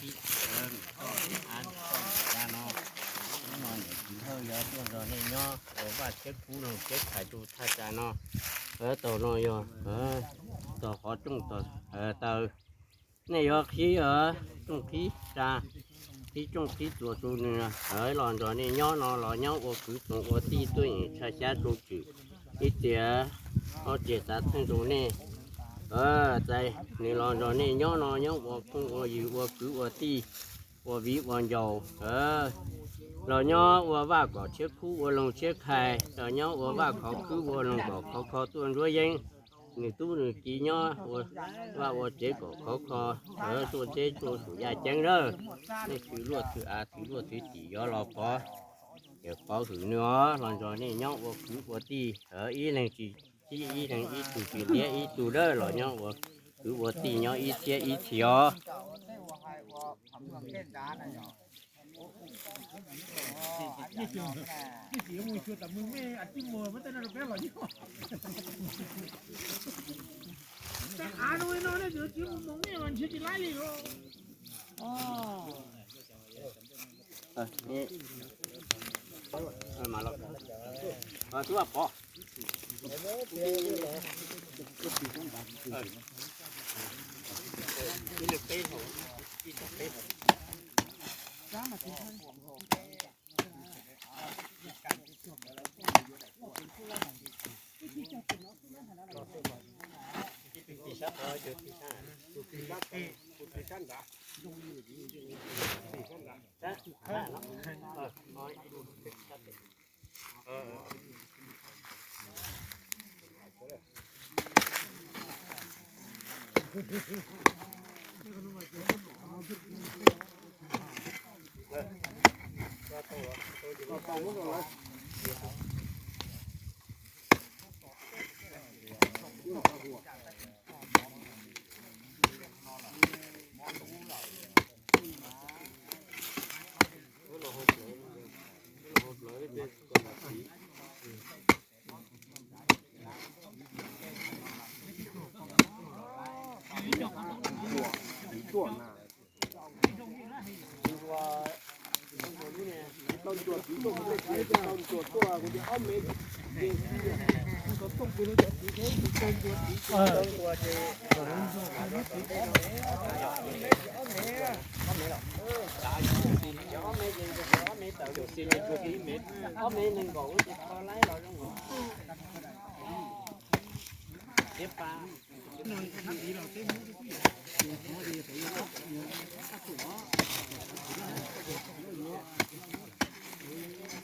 ที่ก็อันยาเนาะนอนกินเท่าเยอะตัวเราเนี่ยเนาะว่าเช็คผู้ลงเช็คขายดูท่าจาเนาะตัวน้อยอยู่ตัวขอจุ่มตัวตัวเนี่ยยอขี้จุ่มขี้จ้าขี้จุ่มขี้ตัวตัวนึงหลอนตัวนี้ย่อเนาะหลอนย่อว่าคือตัวว่าตีตัวนี้ใช้ใช้ตัวจืดอีเดียเอาเจ็ดสัตว์ทั้งตัวนี้ใจนี่หลอนตัวนี้ย่อเนาะย่อว่าคงว่าอยู่ว่าคือว่าตีว่าวิว่าโยเราย่อว่าก็เช็คคู่ว่าลงเช็คใครเราย่อว่าเขาคือว่าลงก็เขาตัวด้วยยังngười tu người chỉ nhó và chế của cóตัวchếตัวสุยาจังเด้อนี่ถือลวดถือถือลวดถือจีย่อรอก็เดี๋ยวก็ถือเนื้อหลังจากนี้ย่อว่าคือว่าตีอีหนึ่งจีอีหนึ่งอีตูจีเลี้ยอีตูเด้อหล่อย่อว่าคือว่าตีย่ออีเสียอีเสียà nuôi nó được chứ muốn nghe mình chưa chỉ lấy gì luônนี่มาแล้วตัวพอนี่เล็กเต้หัวที่เต้จ้ามากินข้าวที่ชัดเลยจุดที่ชัดจุดที่ชัดจุดที่ชัดด่าจ้าน้อยดูเด็กชัด